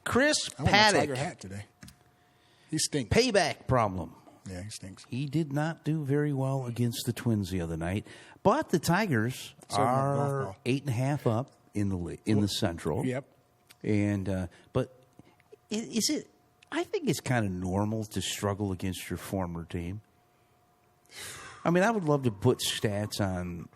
Chris I want my Paddock. Tiger hat today. He stinks. Payback problem. Yeah, he stinks. He did not do very well against the Twins the other night, but the Tigers So, golf are ball. 8.5 up in the Central. Yep. And but is it? I think it's kind of normal to struggle against your former team. I mean, I would love to put stats on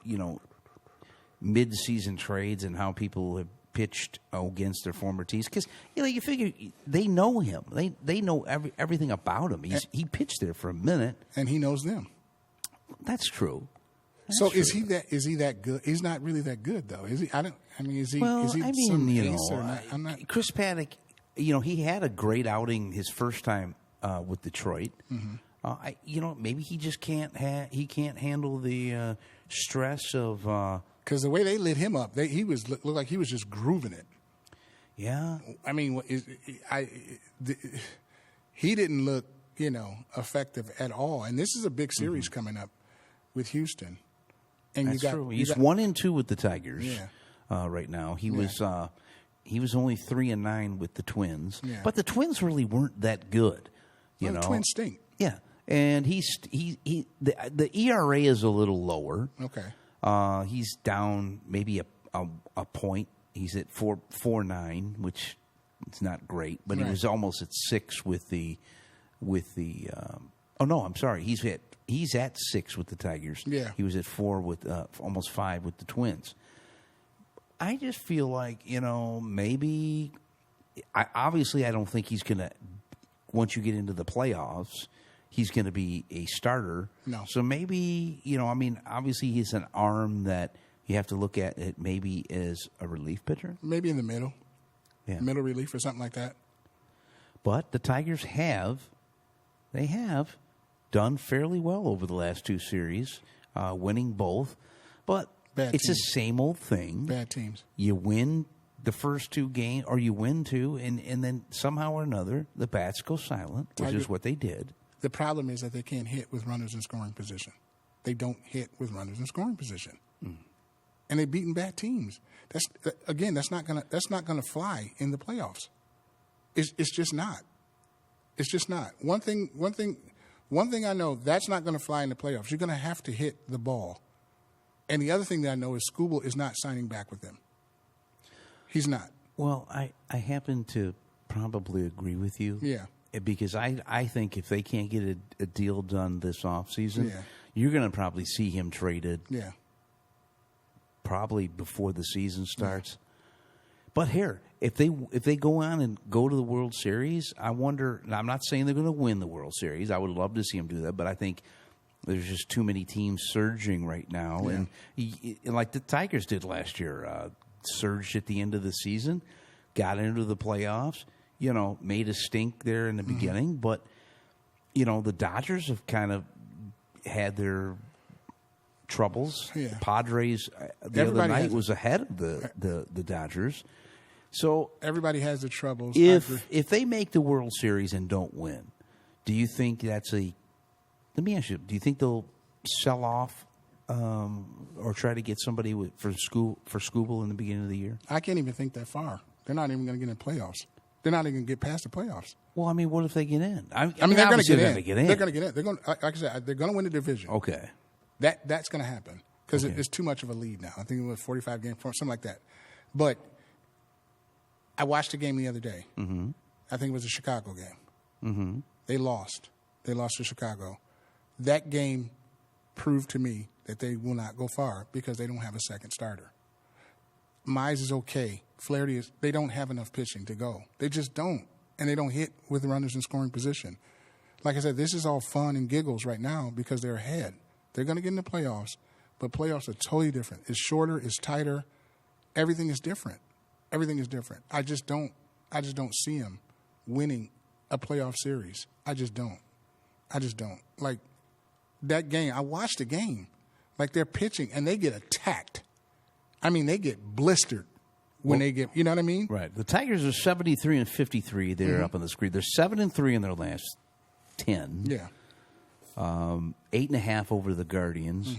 mid-season trades and how people have pitched against their former teams, because you figure they know him, they know everything about him. He pitched there for a minute, And he knows them. That's true. So is he that good? He's not really that good though, is he? Is he? Well, is he I mean, some ace or not? I'm not. Chris Paddock, he had a great outing his first time with Detroit. Mm-hmm. Maybe he just can't handle the stress of. Because the way they lit him up, he looked like he was just grooving it. Yeah. I mean, he didn't look, effective at all. And this is a big series coming up with Houston. And That's true. He's 1-2 with the Tigers. Yeah. Right now, he was only 3-9 with the Twins. Yeah. But the Twins really weren't that good. The Twins stink. Yeah, and the ERA is a little lower. Okay. He's down maybe a point. He's at 4.49, which is not great, but Right. he was almost at 6 with the. Oh no, I'm sorry. He's at 6 with the Tigers. Yeah. He was at 4 with almost 5 with the Twins. I just feel like maybe. Obviously, I don't think he's going to. Once you get into the playoffs, he's going to be a starter. No. So maybe, obviously he's an arm that you have to look at it maybe as a relief pitcher. Maybe in the middle. Yeah. Middle relief or something like that. But the Tigers have done fairly well over the last 2 series, winning both. But Bad it's teams. the same old thing. Bad teams. You win the first 2 games, or you win 2, and then somehow or another, the bats go silent, which is what they did. The problem is that they can't hit with runners in scoring position. They don't hit with runners in scoring position, and they've beaten bad teams. That's not gonna fly in the playoffs. It's just not. It's just not. One thing I know, that's not going to fly in the playoffs. You're going to have to hit the ball. And the other thing that I know is Skubal is not signing back with them. He's not. Well, I happen to probably agree with you. Yeah. Because I think if they can't get a deal done this offseason, Yeah. you're going to probably see him traded Yeah. probably before the season starts. But here, if they go on and go to the World Series, I wonder. Now, I'm not saying they're going to win the World Series. I would love to see them do that, but I think there's just too many teams surging right now, and like the Tigers did last year, surged at the end of the season, got into the playoffs. Made a stink there in the beginning, but the Dodgers have kind of had their troubles. Yeah. Padres the other night was ahead of the Dodgers. So Everybody has the troubles. if they make the World Series and don't win, do you think that's a? Let me ask you: do you think they'll sell off or try to get somebody for Skubal in the beginning of the year? I can't even think that far. They're not even going to get in the playoffs. They're not even going to get past the playoffs. Well, I mean, what if they get in? I mean, they're going to get in. Get They're going to get in. They're going, like I said, they're going to win the division. Okay. That's going to happen because it's too much of a lead now. I think it was 45 games, something like that. But I watched a game the other day. Mm-hmm. I think it was a Chicago game. Mm-hmm. They lost. They lost to Chicago. That game proved to me that they will not go far because they don't have a second starter. Mize is okay. Flaherty they don't have enough pitching to go. They just don't. And they don't hit with runners in scoring position. Like I said, this is all fun and giggles right now because they're ahead. They're going to get in the playoffs, but playoffs are totally different. It's shorter, it's tighter. Everything is different. Everything is different. I just don't see them winning a playoff series. I just don't. Like that game, I watched the game. Like they're pitching and they get attacked. I mean, they get blistered when they get, you know what I mean? Right. The Tigers are 73-53. They're up on the screen. They're 7-3 in their last 10. Yeah. 8.5 over the Guardians.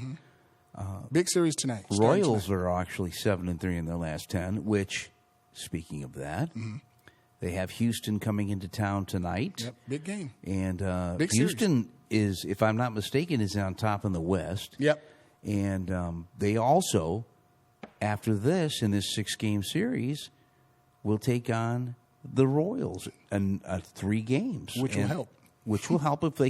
Big series tonight. Royals are actually 7-3 in their last 10, which, speaking of that, They have Houston coming into town tonight. Yep, big game. And big Houston is, if I'm not mistaken, is on top in the West. Yep. And they also, after this, in this 6-game series, will take on the Royals in 3 games. Which will help. Which will help if they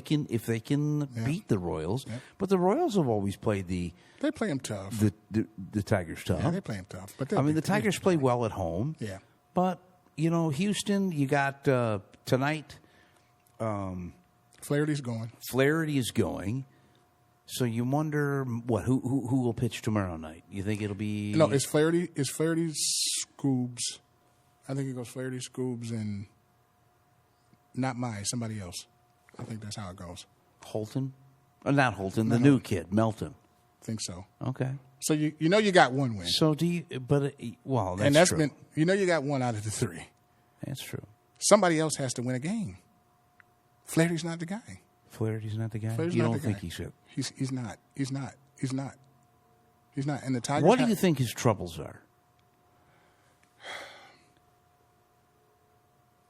can beat the Royals. Yep. But the Royals have always played They play them tough. The Tigers tough. Yeah, they play them tough. But the Tigers play well at home. Yeah. But, Houston, you got tonight. Flaherty's going. Flaherty is going. So you wonder who will pitch tomorrow night? You think it'll be it's Flaherty. It's Flaherty, Scoobs. I think it goes Flaherty, Scoobs, and not somebody else. I think that's how it goes. Holton? Not Holton, the new kid, Melton. I think so. Okay. So you got one win. So do you? But that's and that's true. been you got one out of the 3. That's true. Somebody else has to win a game. Flaherty's not the guy. Flaherty's not the guy. Flaherty's you not don't the think guy. he should? He's not. He's not. And the Tigers. What do you think his troubles are?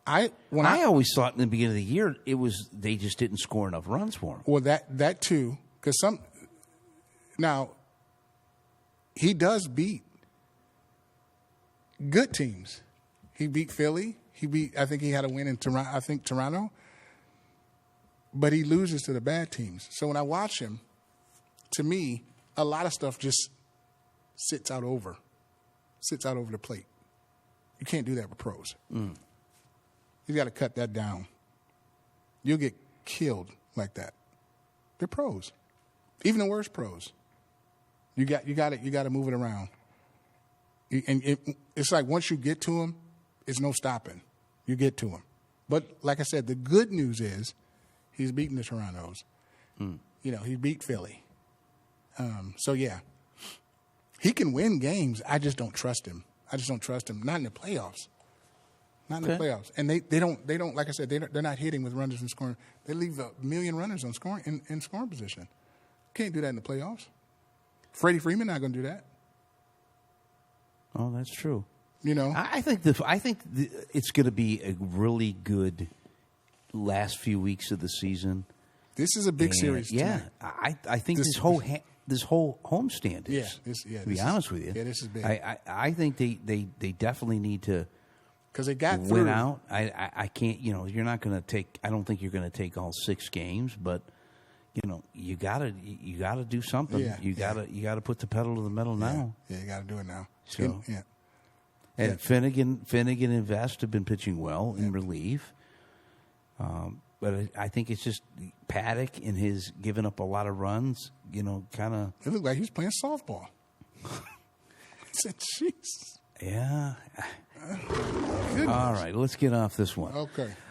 I always thought in the beginning of the year it was they just didn't score enough runs for him. Well, that too, because now he does beat good teams. He beat Philly. I think he had a win in Toronto. I think Toronto, but he loses to the bad teams. So when I watch him, to me, a lot of stuff just sits out over the plate. You can't do that with pros. You got to cut that down. You'll get killed like that. They're pros, even the worst pros. You got to move it around. It's like once you get to them, it's no stopping. You get to them. But like I said, the good news is he's beaten the Torontos. He beat Philly. So yeah, he can win games. I just don't trust him. Not in the playoffs. Not in the playoffs. And they don't. Like I said, they're not hitting with runners in scoring. They leave 1 million runners on scoring in scoring position. Can't do that in the playoffs. Freddie Freeman not going to do that. Oh, that's true. I think it's going to be a really good last few weeks of the season. This is a big series. Yeah, I think this whole homestand is. Yeah. To be honest with you, yeah, this is big. I think they definitely need to. Because they got win through. out. I can't. You're not going to take. I don't think you're going to take all 6 games, but you gotta do something. Yeah, you gotta put the pedal to the metal now. Yeah, you got to do it now. So, yeah. And Finnegan and Vest have been pitching well in relief. But I think it's just Paddock and his giving up a lot of runs. Kind of. It looked like he was playing softball. I said, "Jeez." Yeah. Goodness. All right, let's get off this one. Okay.